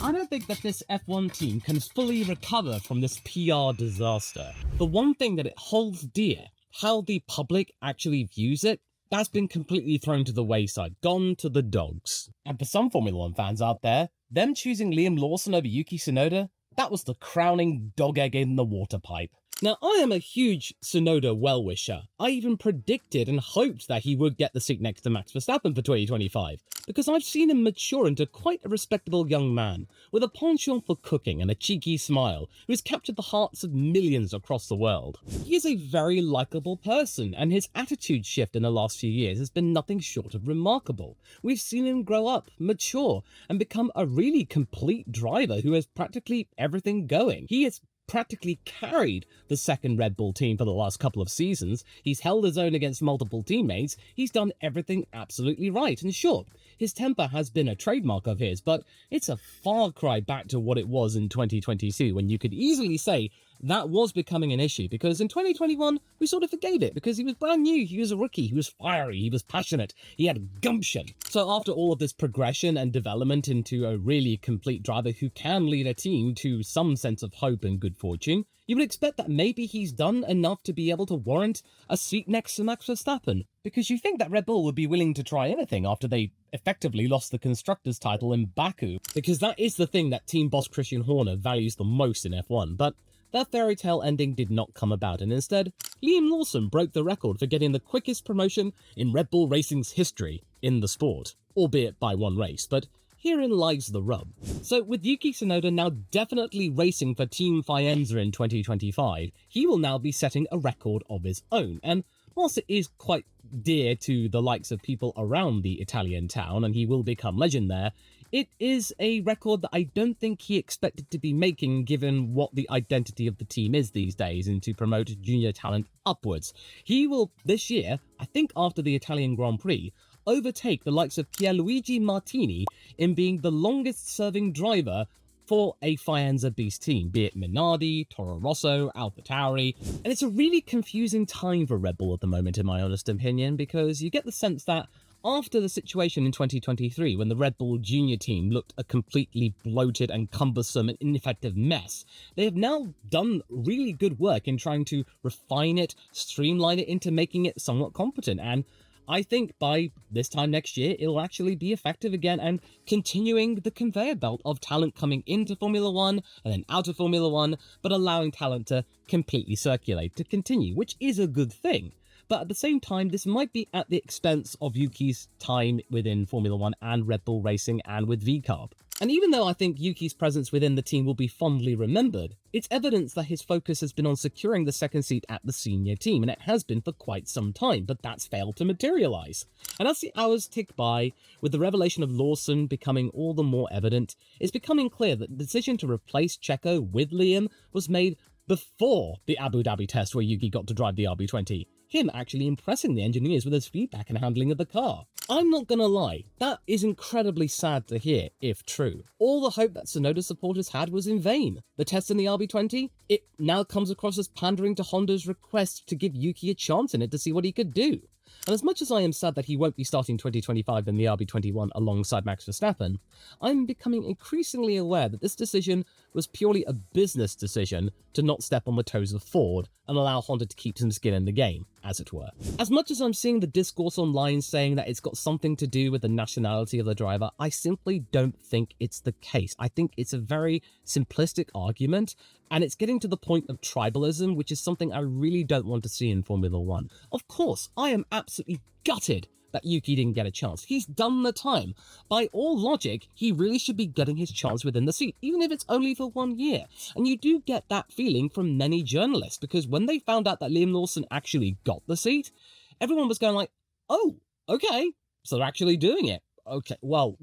I don't think that this F1 team can fully recover from this PR disaster. The one thing that it holds dear, how the public actually views it, that's been completely thrown to the wayside, gone to the dogs. And for some Formula 1 fans out there, them choosing Liam Lawson over Yuki Tsunoda, that was the crowning dog egg in the water pipe. Now, I am a huge Tsunoda well-wisher. I even predicted and hoped that he would get the seat next to Max Verstappen for 2025, because I've seen him mature into quite a respectable young man, with a penchant for cooking and a cheeky smile, who has captured the hearts of millions across the world. He is a very likeable person, and his attitude shift in the last few years has been nothing short of remarkable. We've seen him grow up, mature, and become a really complete driver who has practically everything going. He is practically carried the second Red Bull team for the last couple of seasons. He's held his own against multiple teammates. He's done everything absolutely right. And sure, his temper has been a trademark of his, but it's a far cry back to what it was in 2022, when you could easily say that was becoming an issue, because in 2021, we sort of forgave it because he was brand new, he was a rookie, he was fiery, he was passionate, he had gumption. So after all of this progression and development into a really complete driver who can lead a team to some sense of hope and good fortune, you would expect that maybe he's done enough to be able to warrant a seat next to Max Verstappen, because you think that Red Bull would be willing to try anything after they effectively lost the Constructors' title in Baku, because that is the thing that team boss Christian Horner values the most in F1, but that fairy tale ending did not come about, and instead, Liam Lawson broke the record for getting the quickest promotion in Red Bull Racing's history in the sport, albeit by one race, but herein lies the rub. So with Yuki Tsunoda now definitely racing for Team Faenza in 2025, he will now be setting a record of his own, and whilst it is quite dear to the likes of people around the Italian town, and he will become legend there, it is a record that I don't think he expected to be making given what the identity of the team is these days, and to promote junior talent upwards. He will, this year, I think after the Italian Grand Prix, overtake the likes of Pierluigi Martini in being the longest serving driver for a Faenza Beast team, be it Minardi, Toro Rosso, AlphaTauri, and it's a really confusing time for Red Bull at the moment, in my honest opinion, because you get the sense that after the situation in 2023, when the Red Bull junior team looked a completely bloated and cumbersome and ineffective mess, they have now done really good work in trying to refine it, streamline it into making it somewhat competent, and I think by this time next year, it'll actually be effective again and continuing the conveyor belt of talent coming into Formula 1 and then out of Formula 1, but allowing talent to completely circulate, to continue, which is a good thing. But at the same time, this might be at the expense of Yuki's time within Formula 1 and Red Bull Racing and with VCARB. And even though I think Yuki's presence within the team will be fondly remembered, it's evidence that his focus has been on securing the second seat at the senior team, and it has been for quite some time, but that's failed to materialise. And as the hours tick by, with the revelation of Lawson becoming all the more evident, it's becoming clear that the decision to replace Checo with Liam was made before the Abu Dhabi test where Yuki got to drive the RB20. Him actually impressing the engineers with his feedback and handling of the car. I'm not gonna lie, that is incredibly sad to hear, if true. All the hope that Tsunoda supporters had was in vain. The test in the RB20, it now comes across as pandering to Honda's request to give Yuki a chance in it to see what he could do. And as much as I am sad that he won't be starting 2025 in the RB21 alongside Max Verstappen, I'm becoming increasingly aware that this decision was purely a business decision to not step on the toes of Ford and allow Honda to keep some skin in the game, as it were. As much as I'm seeing the discourse online saying that it's got something to do with the nationality of the driver, I simply don't think it's the case. I think it's a very simplistic argument, and it's getting to the point of tribalism, which is something I really don't want to see in Formula 1. Of course, I am absolutely gutted that Yuki didn't get a chance. He's done the time. By all logic, he really should be getting his chance within the seat, even if it's only for 1 year. And you do get that feeling from many journalists, because when they found out that Liam Lawson actually got the seat, everyone was going like, oh, okay, so they're actually doing it. Okay, well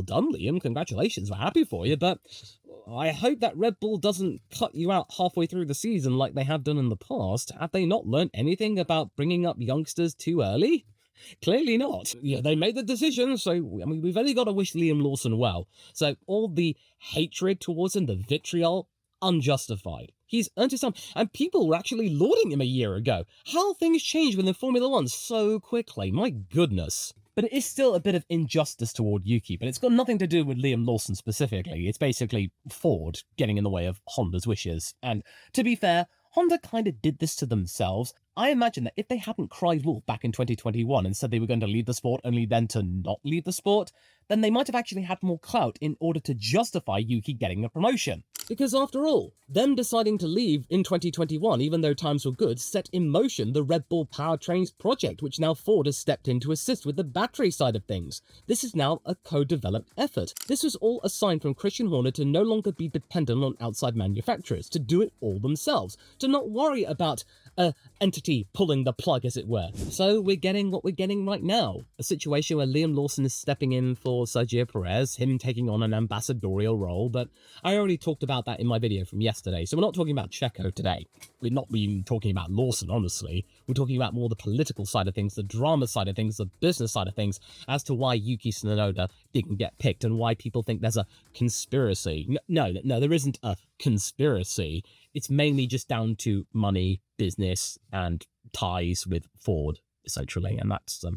done, Liam. Congratulations. We're happy for you, but I hope that Red Bull doesn't cut you out halfway through the season like they have done in the past. Have they not learned anything about bringing up youngsters too early? Clearly not. Yeah, they made the decision, so I mean, we've only got to wish Liam Lawson well. So all the hatred towards him, the vitriol, unjustified. He's earned his time, and people were actually lauding him a year ago. How things change within Formula 1 so quickly, my goodness. But it is still a bit of injustice toward Yuki, but it's got nothing to do with Liam Lawson specifically. It's basically Ford getting in the way of Honda's wishes. And to be fair, Honda kind of did this to themselves. I imagine that if they hadn't cried wolf back in 2021 and said they were going to leave the sport only then to not leave the sport, then they might have actually had more clout in order to justify Yuki getting a promotion. Because after all, them deciding to leave in 2021, even though times were good, set in motion the Red Bull powertrains project, which now Ford has stepped in to assist with the battery side of things. This is now a co-developed effort. This was all a sign from Christian Horner to no longer be dependent on outside manufacturers, to do it all themselves, to not worry about an entity pulling the plug, as it were. So we're getting what we're getting right now. A situation where Liam Lawson is stepping in for Sergio Perez, him taking on an ambassadorial role, but I already talked about that in my video from yesterday, so we're not talking about Checo today. We're not even talking about Lawson, honestly. We're talking about more the political side of things, the drama side of things, the business side of things, as to why Yuki Tsunoda didn't get picked and why people think there's a conspiracy. No, there isn't a conspiracy. It's mainly just down to money, business, and ties with Ford, essentially, and that's a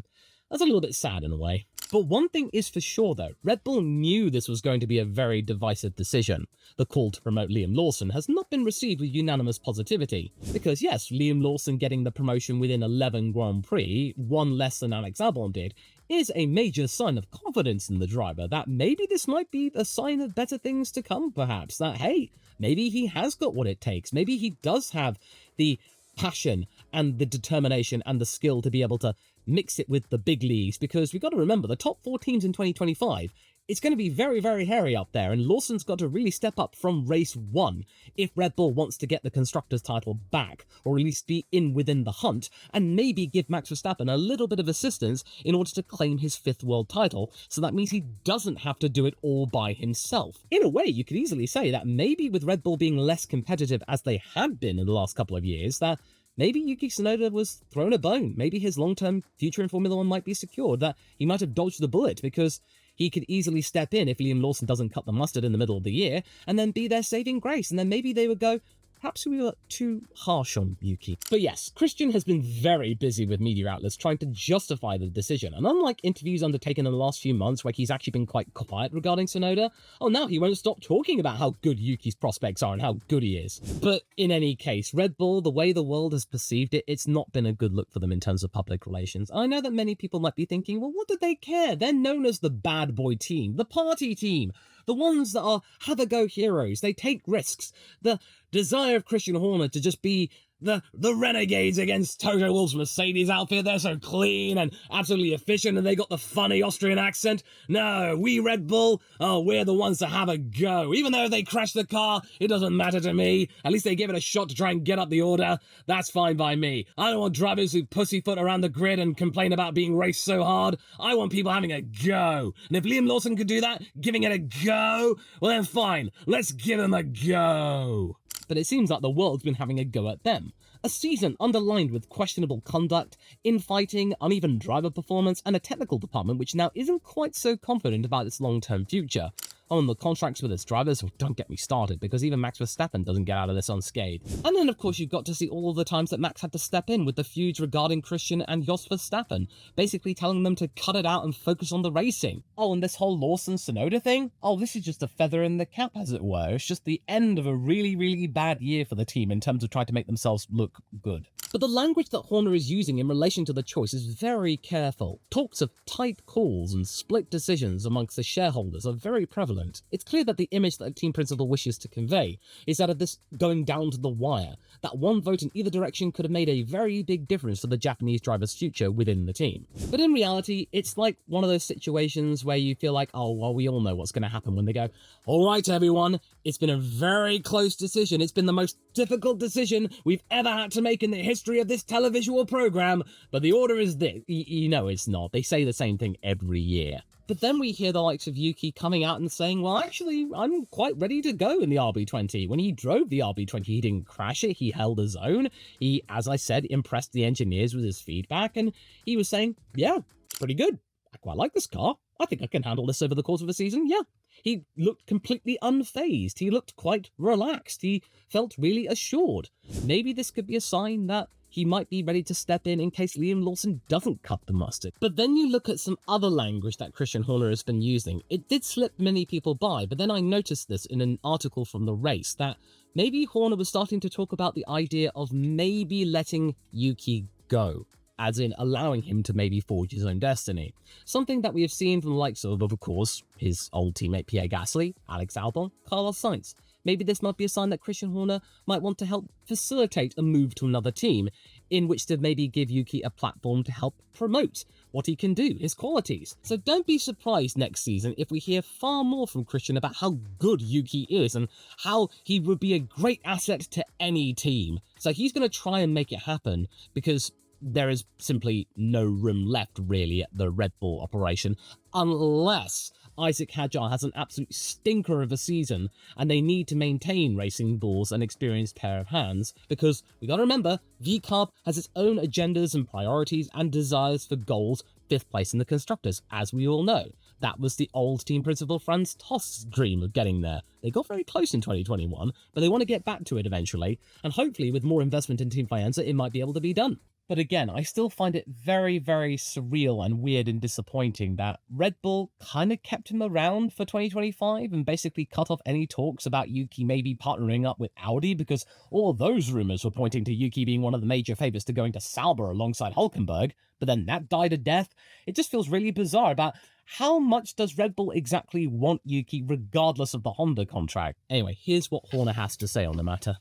little bit sad in a way. But one thing is for sure though, Red Bull knew this was going to be a very divisive decision. The call to promote Liam Lawson has not been received with unanimous positivity. Because yes, Liam Lawson getting the promotion within 11 Grand Prix, one less than Alex Albon did, is a major sign of confidence in the driver, that maybe this might be a sign of better things to come perhaps, that hey, maybe he has got what it takes, maybe he does have the passion and the determination and the skill to be able to mix it with the big leagues, because we've got to remember the top 4 teams in 2025, it's going to be very, very hairy up there, and Lawson's got to really step up from race 1 if Red Bull wants to get the Constructors' title back, or at least be in within the hunt, and maybe give Max Verstappen a little bit of assistance in order to claim his 5th world title, so that means he doesn't have to do it all by himself. In a way, you could easily say that maybe with Red Bull being less competitive as they had been in the last couple of years, that maybe Yuki Tsunoda was thrown a bone. Maybe his long-term future in Formula 1 might be secured, that he might have dodged the bullet, because he could easily step in if Liam Lawson doesn't cut the mustard in the middle of the year, and then be their saving grace, and then maybe they would go, perhaps we were too harsh on Yuki. But yes, Christian has been very busy with media outlets trying to justify the decision, and unlike interviews undertaken in the last few months where he's actually been quite quiet regarding Tsunoda, now he won't stop talking about how good Yuki's prospects are and how good he is. But in any case, Red Bull, the way the world has perceived it, it's not been a good look for them in terms of public relations. I know that many people might be thinking, well, what do they care? They're known as the bad boy team, the party team, the ones that are have-a-go heroes. They take risks. The desire of Christian Horner to just be the renegades against Toto Wolff's Mercedes outfit. They're so clean and absolutely efficient, and they got the funny Austrian accent. No, we Red Bull, we're the ones to have a go. Even though they crash the car, it doesn't matter to me. At least they give it a shot to try and get up the order. That's fine by me. I don't want drivers who pussyfoot around the grid and complain about being raced so hard. I want people having a go. And if Liam Lawson could do that, giving it a go, well then fine, let's give him a go. But it seems like the world's been having a go at them. A season underlined with questionable conduct, infighting, uneven driver performance, and a technical department which now isn't quite so confident about its long-term future. On the contracts with its drivers, well, don't get me started, because even Max Verstappen doesn't get out of this unscathed. And then, of course, you've got to see all of the times that Max had to step in with the feuds regarding Christian and Jos Verstappen, basically telling them to cut it out and focus on the racing. And this whole Lawson-Tsunoda thing? This is just a feather in the cap, as it were. It's just the end of a really, really bad year for the team in terms of trying to make themselves look good. But the language that Horner is using in relation to the choice is very careful. Talks of tight calls and split decisions amongst the shareholders are very prevalent. It's clear that the image that the team principal wishes to convey is that of this going down to the wire, that one vote in either direction could have made a very big difference to the Japanese driver's future within the team. But in reality, it's like one of those situations where you feel like, we all know what's going to happen when they go, all right, everyone, it's been a very close decision. It's been the most difficult decision we've ever had to make in the history of this televisual program, but the order is this. You know it's not. They say the same thing every year. But then we hear the likes of Yuki coming out and saying, well, actually, I'm quite ready to go in the RB20. When he drove the RB20, he didn't crash it. He held his own. He, as I said, impressed the engineers with his feedback. And he was saying, yeah, it's pretty good. I quite like this car. I think I can handle this over the course of a season. Yeah. He looked completely unfazed. He looked quite relaxed. He felt really assured. Maybe this could be a sign that he might be ready to step in case Liam Lawson doesn't cut the mustard. But then you look at some other language that Christian Horner has been using. It did slip many people by, but then I noticed this in an article from the race, that maybe Horner was starting to talk about the idea of maybe letting Yuki go, as in allowing him to maybe forge his own destiny. Something that we have seen from the likes of course, his old teammate Pierre Gasly, Alex Albon, Carlos Sainz. Maybe this might be a sign that Christian Horner might want to help facilitate a move to another team, in which to maybe give Yuki a platform to help promote what he can do, his qualities. So don't be surprised next season if we hear far more from Christian about how good Yuki is and how he would be a great asset to any team. So he's going to try and make it happen, because there is simply no room left really at the Red Bull operation, unless Isaac Hadjar has an absolute stinker of a season and they need to maintain Racing Bull's an experienced pair of hands, because we gotta remember, VCARB has its own agendas and priorities and desires for goals, 5th place in the Constructors, as we all know. That was the old team principal Franz Tost's dream of getting there. They got very close in 2021, but they want to get back to it eventually, and hopefully with more investment in Team Faenza, it might be able to be done. But again, I still find it very, very surreal and weird and disappointing that Red Bull kind of kept him around for 2025 and basically cut off any talks about Yuki maybe partnering up with Audi, because all those rumours were pointing to Yuki being one of the major favourites to going to Sauber alongside Hülkenberg, but then that died a death. It just feels really bizarre about how much does Red Bull exactly want Yuki regardless of the Honda contract. Anyway, here's what Horner has to say on the matter.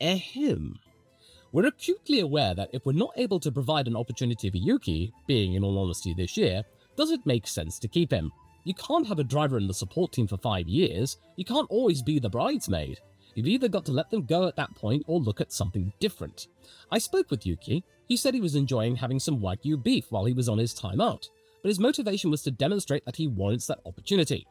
Ahem. We're acutely aware that if we're not able to provide an opportunity for Yuki, being in all honesty this year, does it make sense to keep him? You can't have a driver in the support team for 5 years. You can't always be the bridesmaid. You've either got to let them go at that point or look at something different. I spoke with Yuki. He said he was enjoying having some Wagyu beef while he was on his time out, but his motivation was to demonstrate that he warrants that opportunity.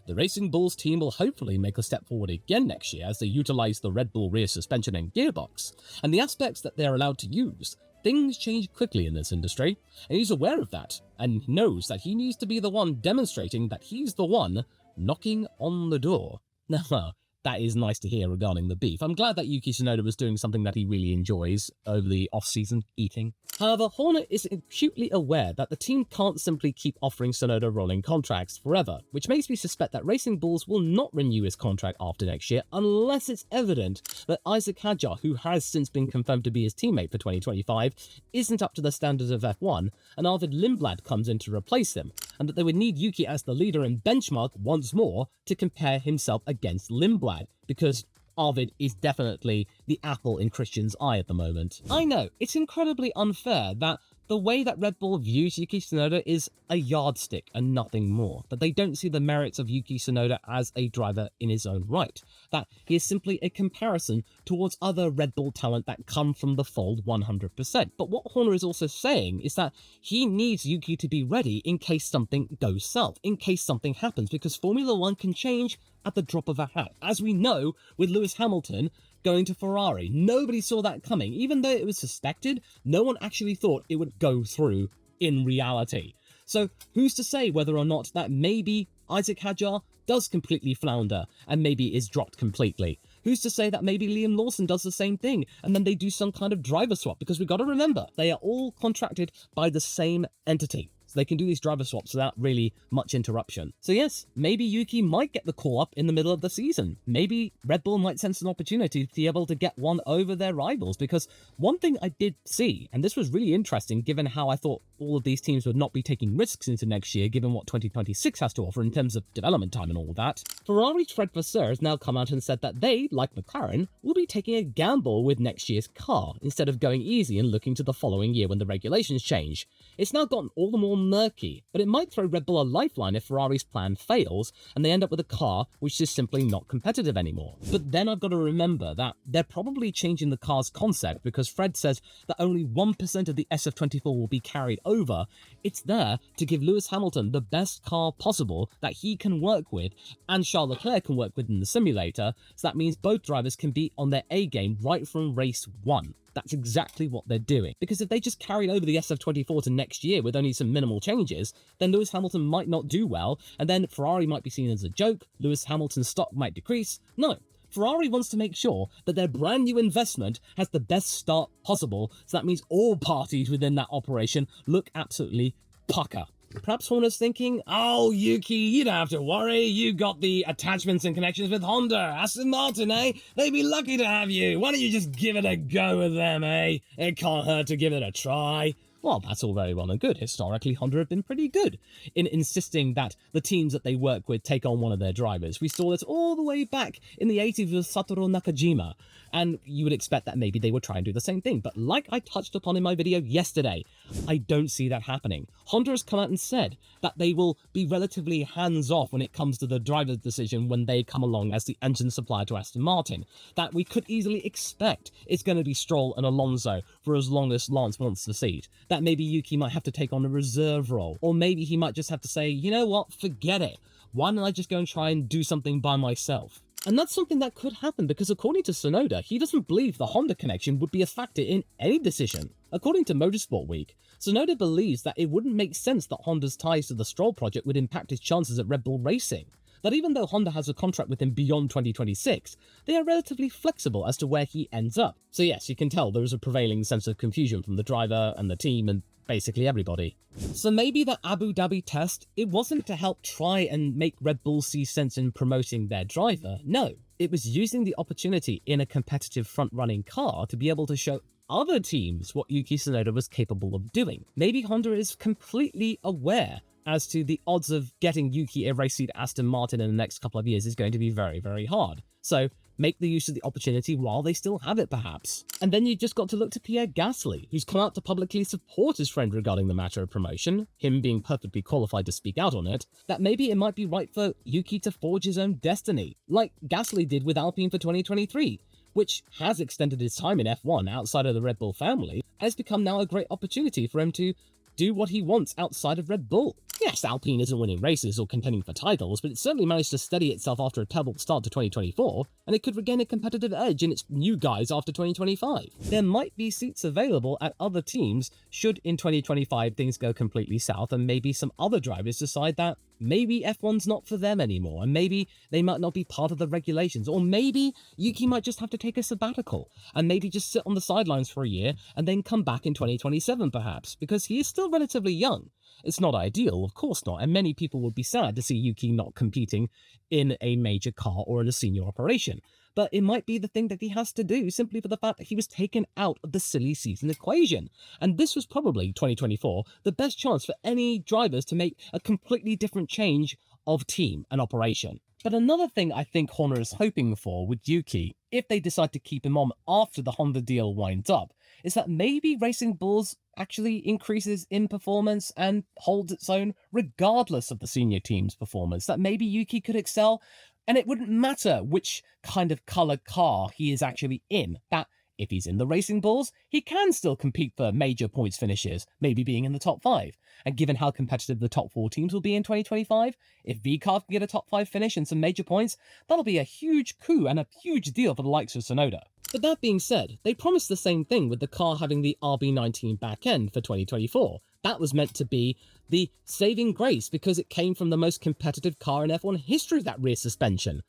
The Racing Bulls team will hopefully make a step forward again next year as they utilise the Red Bull rear suspension and gearbox, and the aspects that they're allowed to use. Things change quickly in this industry, and he's aware of that, and knows that he needs to be the one demonstrating that he's the one knocking on the door. Now, that is nice to hear regarding the beef. I'm glad that Yuki Tsunoda was doing something that he really enjoys over the off-season, eating. However, Horner is acutely aware that the team can't simply keep offering Tsunoda rolling contracts forever, which makes me suspect that Racing Bulls will not renew his contract after next year unless it's evident that Isaac Hadjar, who has since been confirmed to be his teammate for 2025, isn't up to the standards of F1, and Arvid Lindblad comes in to replace him, and that they would need Yuki as the leader and benchmark once more to compare himself against Lindblad, because Arvid is definitely the apple in Christian's eye at the moment. I know, it's incredibly unfair that the way that Red Bull views Yuki Tsunoda is a yardstick and nothing more, that they don't see the merits of Yuki Tsunoda as a driver in his own right, that he is simply a comparison towards other Red Bull talent that come from the fold 100%. But what Horner is also saying is that he needs Yuki to be ready in case something goes south, in case something happens, because Formula 1 can change at the drop of a hat. As we know with Lewis Hamilton going to Ferrari, nobody saw that coming. Even though it was suspected, no one actually thought it would go through in reality. So who's to say whether or not that maybe Isaac Hadjar does completely flounder and maybe is dropped completely? Who's to say that maybe Liam Lawson does the same thing and then they do some kind of driver swap? Because we've got to remember, they are all contracted by the same entity. So they can do these driver swaps without really much interruption. So yes, maybe Yuki might get the call up in the middle of the season. Maybe Red Bull might sense an opportunity to be able to get one over their rivals, because one thing I did see, and this was really interesting given how I thought all of these teams would not be taking risks into next year given what 2026 has to offer in terms of development time and all that, Ferrari's Fred Vasseur has now come out and said that they, like McLaren, will be taking a gamble with next year's car, instead of going easy and looking to the following year when the regulations change. It's now gotten all the more murky, but it might throw Red Bull a lifeline if Ferrari's plan fails and they end up with a car which is simply not competitive anymore. But then I've got to remember that they're probably changing the car's concept, because Fred says that only 1% of the SF24 will be carried over. It's there to give Lewis Hamilton the best car possible that he can work with and Charles Leclerc can work with in the simulator, so that means both drivers can be on their A game right from race 1. that's exactly what they're doing. Because if they just carried over the SF24 to next year with only some minimal changes, then Lewis Hamilton might not do well, and then Ferrari might be seen as a joke, Lewis Hamilton's stock might decrease. No. Ferrari wants to make sure that their brand new investment has the best start possible, so that means all parties within that operation look absolutely pucker. Perhaps Horner's thinking, oh, Yuki, you don't have to worry, you got the attachments and connections with Honda, Aston Martin, eh? They'd be lucky to have you. Why don't you just give it a go with them, eh? It can't hurt to give it a try. Well, that's all very well and good. Historically, Honda have been pretty good in insisting that the teams that they work with take on one of their drivers. We saw this all the way back in the 80s with Satoru Nakajima, and you would expect that maybe they would try and do the same thing. But like I touched upon in my video yesterday, I don't see that happening. Honda has come out and said that they will be relatively hands-off when it comes to the driver's decision when they come along as the engine supplier to Aston Martin. That we could easily expect it's going to be Stroll and Alonso for as long as Lance wants the seat. That maybe Yuki might have to take on a reserve role, or maybe he might just have to say, you know what, forget it. Why don't I just go and try and do something by myself? And that's something that could happen because according to Tsunoda, he doesn't believe the Honda connection would be a factor in any decision. According to Motorsport Week, Tsunoda believes that it wouldn't make sense that Honda's ties to the Stroll project would impact his chances at Red Bull Racing. That even though Honda has a contract with him beyond 2026, they are relatively flexible as to where he ends up. So yes, you can tell there is a prevailing sense of confusion from the driver and the team and basically everybody. So maybe the Abu Dhabi test, it wasn't to help try and make Red Bull see sense in promoting their driver. No, it was using the opportunity in a competitive front-running car to be able to show other teams what Yuki Tsunoda was capable of doing. Maybe Honda is completely aware as to the odds of getting Yuki a race seat at Aston Martin in the next couple of years is going to be very, very hard. So make the use of the opportunity while they still have it, perhaps. And then you just got to look to Pierre Gasly, who's come out to publicly support his friend regarding the matter of promotion, him being perfectly qualified to speak out on it, that maybe it might be right for Yuki to forge his own destiny, like Gasly did with Alpine for 2023, which has extended his time in F1 outside of the Red Bull family, and has become now a great opportunity for him to do what he wants outside of Red Bull. Yes, Alpine isn't winning races or contending for titles, but it certainly managed to steady itself after a terrible start to 2024, and it could regain a competitive edge in its new guys after 2025. There might be seats available at other teams should in 2025 things go completely south and maybe some other drivers decide that maybe F1's not for them anymore, and maybe they might not be part of the regulations, or maybe Yuki might just have to take a sabbatical, and maybe just sit on the sidelines for a year, and then come back in 2027 perhaps, because he is still relatively young. It's not ideal, of course not, and many people would be sad to see Yuki not competing in a major car or in a senior operation. But it might be the thing that he has to do simply for the fact that he was taken out of the silly season equation. And this was probably, 2024, the best chance for any drivers to make a completely different change of team and operation. But another thing I think Horner is hoping for with Yuki, if they decide to keep him on after the Honda deal winds up, is that maybe Racing Bulls actually increases in performance and holds its own regardless of the senior team's performance. That maybe Yuki could excel, and it wouldn't matter which kind of color car he is actually in. That if he's in the Racing Bulls, he can still compete for major points finishes, maybe being in the top 5. And given how competitive the top 4 teams will be in 2025, if VCARB can get a top 5 finish and some major points, that'll be a huge coup and a huge deal for the likes of Tsunoda. But that being said, they promised the same thing with the car having the RB19 back end for 2024. That was meant to be the saving grace because it came from the most competitive car in F1 history, that rear suspension.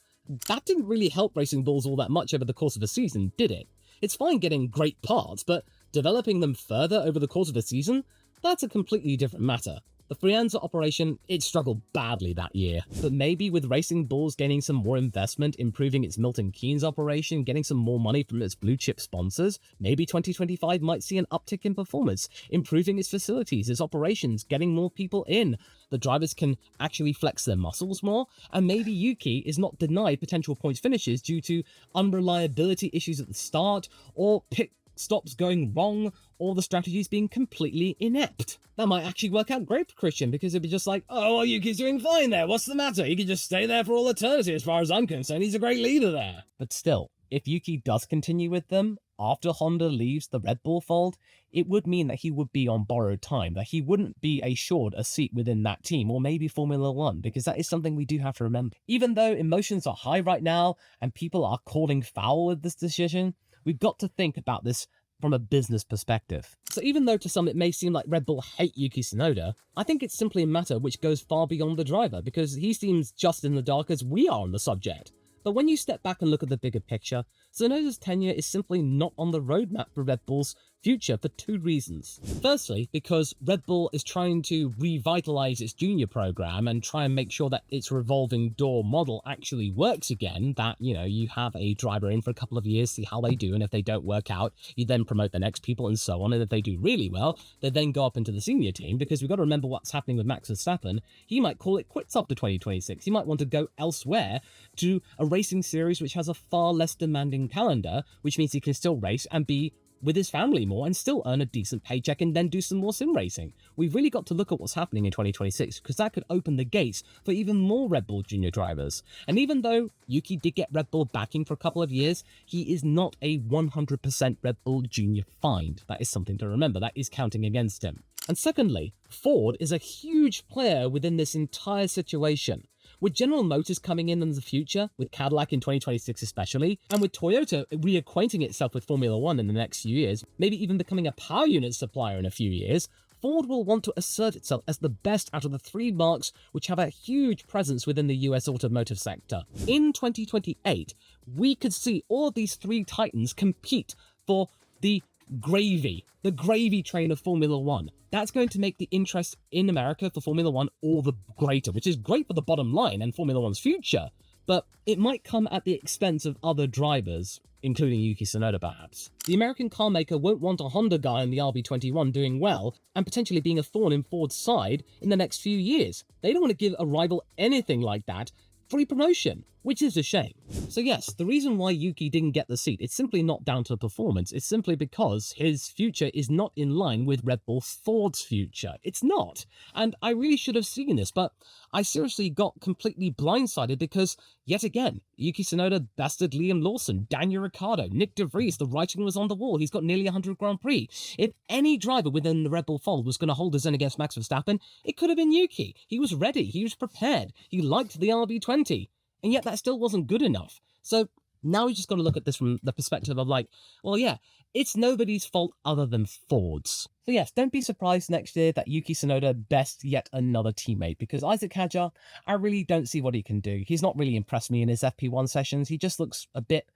That didn't really help Racing Bulls all that much over the course of the season, did it? It's fine getting great parts, but developing them further over the course of the season? That's a completely different matter. The Frianza operation, it struggled badly that year, but maybe with Racing Bulls gaining some more investment, improving its Milton Keynes operation, getting some more money from its blue chip sponsors, maybe 2025 might see an uptick in performance, improving its facilities, its operations, getting more people in. The drivers can actually flex their muscles more, and maybe Yuki is not denied potential points finishes due to unreliability issues at the start, or pit stops going wrong, or the strategies being completely inept. That might actually work out great for Christian, because it'd be just like, oh, well, Yuki's doing fine there, what's the matter? He could just stay there for all eternity as far as I'm concerned, he's a great leader there. But still, if Yuki does continue with them, after Honda leaves the Red Bull fold, it would mean that he would be on borrowed time, that he wouldn't be assured a seat within that team, or maybe Formula One, because that is something we do have to remember. Even though emotions are high right now, and people are calling foul with this decision, we've got to think about this from a business perspective. So even though to some it may seem like Red Bull hate Yuki Tsunoda, I think it's simply a matter which goes far beyond the driver, because he seems just in the dark as we are on the subject. But when you step back and look at the bigger picture, Tsunoda's tenure is simply not on the roadmap for Red Bull's future for two reasons. Firstly, because Red Bull is trying to revitalize its junior program and try and make sure that its revolving door model actually works again, that, you know, you have a driver in for a couple of years, see how they do, and if they don't work out, you then promote the next people and so on, and if they do really well, they then go up into the senior team, because we've got to remember what's happening with Max Verstappen. He might call it quits after 2026. He might want to go elsewhere to a racing series which has a far less demanding calendar, which means he can still race and be with his family more and still earn a decent paycheck and then do some more sim racing. We've really got to look at what's happening in 2026, because that could open the gates for even more Red Bull junior drivers. And even though Yuki did get Red Bull backing for a couple of years, he is not a 100% Red Bull junior find. That is something to remember. That is counting against him. And secondly, Ford is a huge player within this entire situation. With General Motors coming in the future, with Cadillac in 2026 especially, and with Toyota reacquainting itself with Formula One in the next few years, maybe even becoming a power unit supplier in a few years, Ford will want to assert itself as the best out of the three marques which have a huge presence within the US automotive sector. In 2028, we could see all of these three titans compete for the gravy train of Formula One. That's going to make the interest in America for Formula One all the greater, which is great for the bottom line and Formula One's future, but it might come at the expense of other drivers, including Yuki Tsunoda perhaps. The American car maker won't want a Honda guy in the RB21 doing well and potentially being a thorn in Ford's side in the next few years. They don't want to give a rival anything like that free promotion, which is a shame. So yes, the reason why Yuki didn't get the seat, it's simply not down to performance. It's simply because his future is not in line with Red Bull Ford's future. It's not. And I really should have seen this, but I seriously got completely blindsided because, yet again, Yuki Tsunoda bested Liam Lawson, Daniel Ricciardo, Nick De Vries. The writing was on the wall. He's got nearly 100 Grand Prix. If any driver within the Red Bull fold was going to hold his own against Max Verstappen, it could have been Yuki. He was ready. He was prepared. He liked the RB20. And yet that still wasn't good enough. So now we just got to look at this from the perspective of like, well, yeah, it's nobody's fault other than Ford's. So yes, don't be surprised next year that Yuki Tsunoda bests yet another teammate, because Isaac Hadjar, I really don't see what he can do. He's not really impressed me in his FP1 sessions. He just looks a bit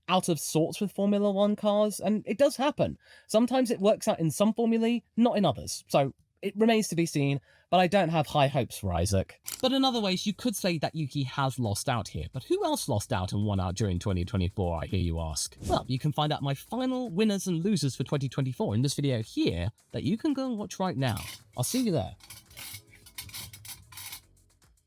out of sorts with Formula One cars, and it does happen. Sometimes it works out in some formulae, not in others. So it remains to be seen, but I don't have high hopes for Isaac. But in other ways, you could say that Yuki has lost out here. But who else lost out and won out during 2024, I hear you ask? Well, you can find out my final winners and losers for 2024 in this video here that you can go and watch right now. I'll see you there.